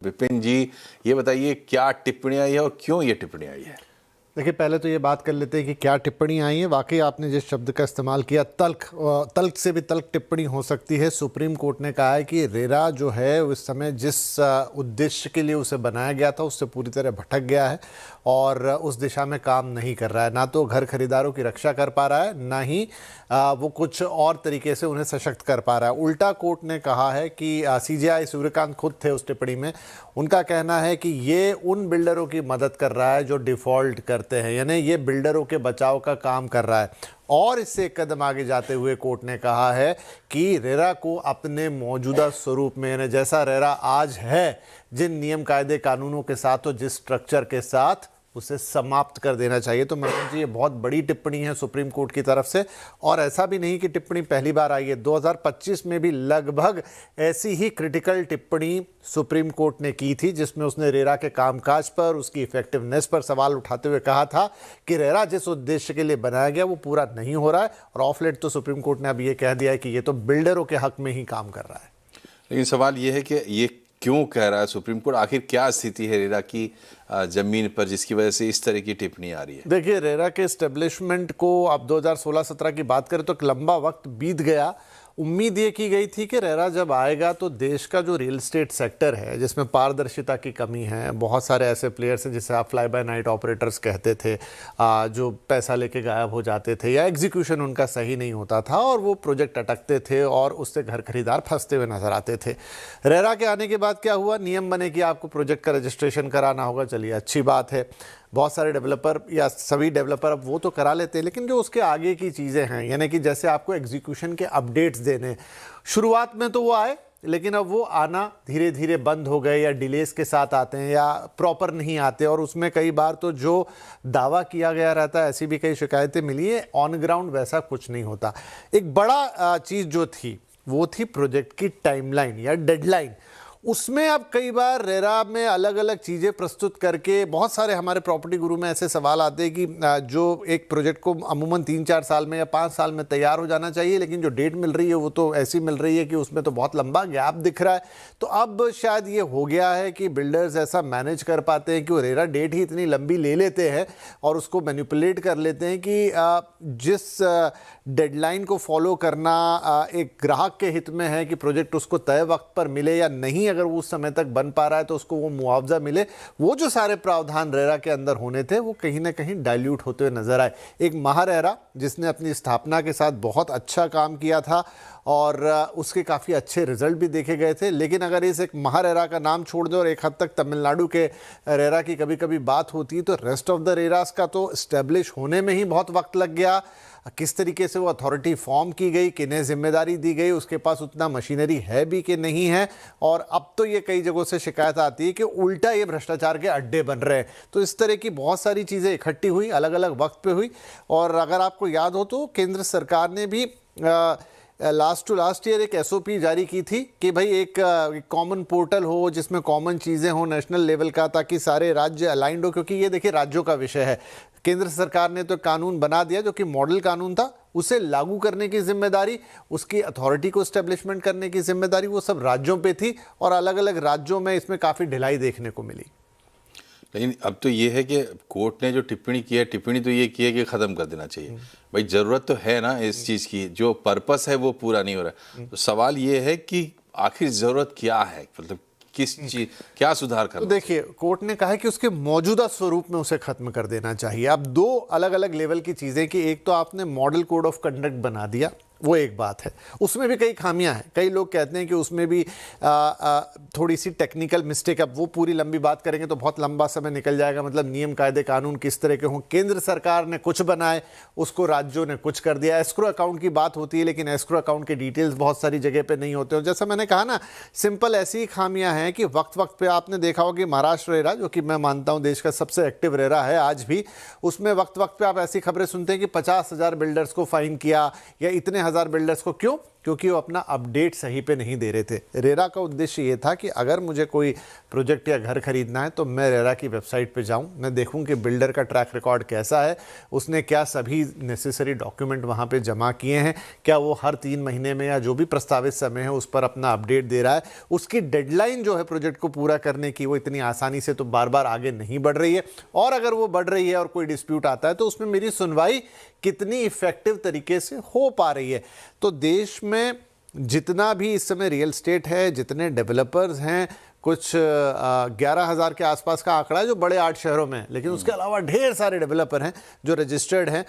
विपिन जी, ये बताइए क्या टिप्पणी आई है और क्यों ये टिप्पणी आई है? देखिए, पहले तो ये बात कर लेते हैं कि क्या टिप्पणी आई है। वाकई आपने जिस शब्द का इस्तेमाल किया, तल्ख से भी तल्ख टिप्पणी हो सकती है। सुप्रीम कोर्ट ने कहा है कि रेरा जो है उस समय जिस उद्देश्य के लिए उसे बनाया गया था उससे पूरी तरह भटक गया है और उस दिशा में काम नहीं कर रहा है। ना तो घर खरीदारों की रक्षा कर पा रहा है, ना ही वो कुछ और तरीके से उन्हें सशक्त कर पा रहा है। उल्टा कोर्ट ने कहा है कि CJI सूर्यकांत खुद थे उस टिप्पणी में। उनका कहना है कि ये उन बिल्डरों की मदद कर रहा है जो डिफ़ॉल्ट करते हैं, यानी ये बिल्डरों के बचाव का काम कर रहा है। और इससे एक कदम आगे जाते हुए कोर्ट ने कहा है कि रेरा को अपने मौजूदा स्वरूप में, यानी जैसा रेरा आज है, जिन नियम कायदे कानूनों के साथ और जिस स्ट्रक्चर के साथ, उसे समाप्त कर देना चाहिए। तो मैं जी, ये बहुत बड़ी टिप्पणी है सुप्रीम कोर्ट की तरफ से। और ऐसा भी नहीं कि टिप्पणी पहली बार आई है, 2025 में भी लगभग ऐसी ही क्रिटिकल टिप्पणी सुप्रीम कोर्ट ने की थी, जिसमें उसने रेरा के कामकाज पर, उसकी इफेक्टिवनेस पर सवाल उठाते हुए कहा था कि रेरा जिस उद्देश्य के लिए बनाया गया वो पूरा नहीं हो रहा है। और ऑफ लेट तो सुप्रीम कोर्ट ने अब ये कह दिया है कि ये तो बिल्डरों के हक में ही काम कर रहा है। लेकिन सवाल ये है कि ये क्यों कह रहा है सुप्रीम कोर्ट? आखिर क्या स्थिति है रेरा की जमीन पर जिसकी वजह से इस तरह की टिप्पणी आ रही है? देखिए, रेरा के एस्टेब्लिशमेंट को अब 2016-17 की बात करें तो एक लंबा वक्त बीत गया। उम्मीद ये की गई थी कि रेरा जब आएगा तो देश का जो रियल एस्टेट सेक्टर है, जिसमें पारदर्शिता की कमी है, बहुत सारे ऐसे प्लेयर्स हैं जिसे आप फ्लाई बाय नाइट ऑपरेटर्स कहते थे, जो पैसा लेके गायब हो जाते थे या एग्जीक्यूशन उनका सही नहीं होता था और वो प्रोजेक्ट अटकते थे और उससे घर खरीदार फंसते हुए नजर आते थे। रेरा के आने के बाद क्या हुआ? नियम बने कि आपको प्रोजेक्ट का रजिस्ट्रेशन कराना होगा। चलिए, अच्छी बात है, बहुत सारे डेवलपर या सभी डेवलपर अब वो तो करा लेते हैं, लेकिन जो उसके आगे की चीज़ें हैं, यानी कि जैसे आपको एग्जीक्यूशन के अपडेट्स देने, शुरुआत में तो वो आए, लेकिन अब वो आना धीरे धीरे बंद हो गए या डिलेस के साथ आते हैं या प्रॉपर नहीं आते। और उसमें कई बार तो जो दावा किया गया रहता है, ऐसी भी कई शिकायतें मिली है, ऑन ग्राउंड वैसा कुछ नहीं होता। एक बड़ा चीज़ जो थी वो थी प्रोजेक्ट की टाइमलाइन या डेडलाइन। उसमें अब कई बार रेरा में अलग अलग चीज़ें प्रस्तुत करके, बहुत सारे हमारे प्रॉपर्टी गुरु में ऐसे सवाल आते हैं कि जो एक प्रोजेक्ट को अमूमन 3-4 साल में या 5 साल में तैयार हो जाना चाहिए, लेकिन जो डेट मिल रही है वो तो ऐसी मिल रही है कि उसमें तो बहुत लंबा गैप दिख रहा है। तो अब शायद ये हो गया है कि बिल्डर्स ऐसा मैनेज कर पाते हैं कि वो रेरा डेट ही इतनी लंबी ले लेते हैं और उसको मैनिपुलेट कर लेते हैं कि जिस डेडलाइन को फॉलो करना एक ग्राहक के हित में है कि प्रोजेक्ट उसको तय वक्त पर मिले या नहीं, अगर वो उस समय तक बन पा रहा है तो उसको वो मुआवजा मिले, वो जो सारे प्रावधान रेरा के अंदर होने थे वो कहीं ना कहीं डाइल्यूट होते हुए नजर आए। एक महारेरा जिसने अपनी स्थापना के साथ बहुत अच्छा काम किया था और उसके काफ़ी अच्छे रिजल्ट भी देखे गए थे, लेकिन अगर इस एक महारेरा का नाम छोड़ दो और एक हद तक तमिलनाडु के रेरा की कभी कभी बात होती है, तो रेस्ट ऑफ द रेरास का तो इस्टेब्लिश होने में ही बहुत वक्त लग गया। किस तरीके से वो अथॉरिटी फॉर्म की गई, किन्हें जिम्मेदारी दी गई, उसके पास उतना मशीनरी है भी कि नहीं है। और अब तो ये कई जगहों से शिकायत आती है कि उल्टा ये भ्रष्टाचार के अड्डे बन रहे हैं। तो इस तरह की बहुत सारी चीज़ें इकट्ठी हुई, अलग अलग वक्त पे हुई। और अगर आपको याद हो तो केंद्र सरकार ने भी लास्ट ईयर एक SOP जारी की थी कि भाई एक कॉमन पोर्टल हो जिसमें कॉमन चीज़ें हो नेशनल लेवल का, ताकि सारे राज्य अलाइंड हो। क्योंकि ये देखिए, राज्यों का विषय है। केंद्र सरकार ने तो कानून बना दिया जो कि मॉडल कानून था, उसे लागू करने की जिम्मेदारी, उसकी अथॉरिटी को एस्टेब्लिशमेंट करने की जिम्मेदारी वो सब राज्यों पे थी। और अलग अलग राज्यों में इसमें काफ़ी ढिलाई देखने को मिली। लेकिन अब तो ये है कि कोर्ट ने जो टिप्पणी की है, टिप्पणी तो ये की है कि ख़त्म कर देना चाहिए। भाई ज़रूरत तो है ना इस चीज़ की, जो पर्पस है वो पूरा नहीं हो रहा। तो सवाल ये है कि आखिर ज़रूरत क्या है, मतलब किस चीज, क्या सुधार करना? तो देखिए, कोर्ट ने कहा है कि उसके मौजूदा स्वरूप में उसे खत्म कर देना चाहिए। अब दो अलग अलग लेवल की चीज़ें कि एक तो आपने मॉडल कोड ऑफ कंडक्ट बना दिया, वो एक बात है, उसमें भी कई खामियां हैं। कई लोग कहते हैं कि उसमें भी थोड़ी सी टेक्निकल मिस्टेक। अब वो पूरी लंबी बात करेंगे तो बहुत लंबा समय निकल जाएगा। मतलब नियम कायदे कानून किस तरह के हों, केंद्र सरकार ने कुछ बनाए, उसको राज्यों ने कुछ कर दिया। एस्क्रो अकाउंट की बात होती है, लेकिन एस्क्रो अकाउंट के डिटेल्स बहुत सारी जगह पे नहीं होते। और जैसा मैंने कहा ना, सिंपल ऐसी ही खामियां हैं कि वक्त वक्त पे आपने देखा होगा कि महाराष्ट्र रेरा, जो कि मैं मानता हूं देश का सबसे एक्टिव रेरा है आज भी, उसमें वक्त वक्त पे आप ऐसी खबरें सुनते हैं कि 50,000 बिल्डर्स को फाइन किया या इतने हजार बिल्डर्स को। क्यों? क्योंकि वो अपना अपडेट सही पे नहीं दे रहे थे। रेरा का उद्देश्य ये था कि अगर मुझे कोई प्रोजेक्ट या घर खरीदना है तो मैं रेरा की वेबसाइट पे जाऊं, मैं देखूं कि बिल्डर का ट्रैक रिकॉर्ड कैसा है, उसने क्या सभी नेसेसरी डॉक्यूमेंट वहाँ पे जमा किए हैं, क्या वो हर 3 महीने में या जो भी प्रस्तावित समय है उस पर अपना अपडेट दे रहा है, उसकी डेडलाइन जो है प्रोजेक्ट को पूरा करने की वो इतनी आसानी से तो बार बार आगे नहीं बढ़ रही है, और अगर वो बढ़ रही है और कोई डिस्प्यूट आता है तो उसमें मेरी सुनवाई कितनी इफेक्टिव तरीके से हो पा रही है। तो देश में जितना भी इस समय रियल एस्टेट है, जितने डेवलपर्स हैं, कुछ 11,000 के आसपास का आंकड़ा है जो बड़े 8 शहरों में है, लेकिन उसके अलावा ढेर सारे डेवलपर हैं जो रजिस्टर्ड हैं,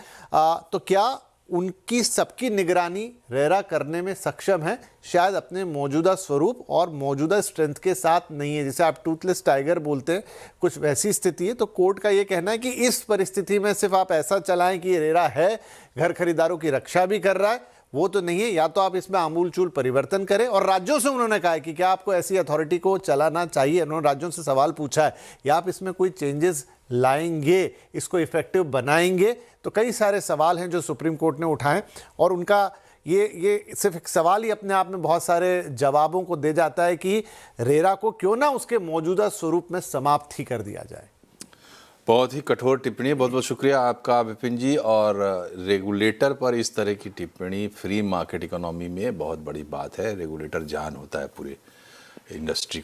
तो क्या उनकी सबकी निगरानी रेरा करने में सक्षम है? शायद अपने मौजूदा स्वरूप और मौजूदा स्ट्रेंथ के साथ नहीं है। जैसे आप टूथलेस टाइगर बोलते हैं, कुछ वैसी स्थिति है। तो कोर्ट का ये कहना है कि इस परिस्थिति में सिर्फ आप ऐसा चलाएं कि ये रेरा है, घर खरीदारों की रक्षा भी कर रहा है, वो तो नहीं है। या तो आप इसमें आमूलचूल परिवर्तन करें, और राज्यों से उन्होंने कहा है कि क्या आपको ऐसी अथॉरिटी को चलाना चाहिए, उन्होंने राज्यों से सवाल पूछा है, या आप इसमें कोई चेंजेस लाएंगे, इसको इफेक्टिव बनाएंगे। तो कई सारे सवाल हैं जो सुप्रीम कोर्ट ने उठाए, और उनका ये सिर्फ एक सवाल ही अपने आप में बहुत सारे जवाबों को दे जाता है कि रेरा को क्यों ना उसके मौजूदा स्वरूप में समाप्त ही कर दिया जाए। बहुत ही कठोर टिप्पणी, बहुत बहुत शुक्रिया आपका विपिन जी। और रेगुलेटर पर इस तरह की टिप्पणी फ्री मार्केट इकोनॉमी में बहुत बड़ी बात है। रेगुलेटर जान होता है पूरे इंडस्ट्री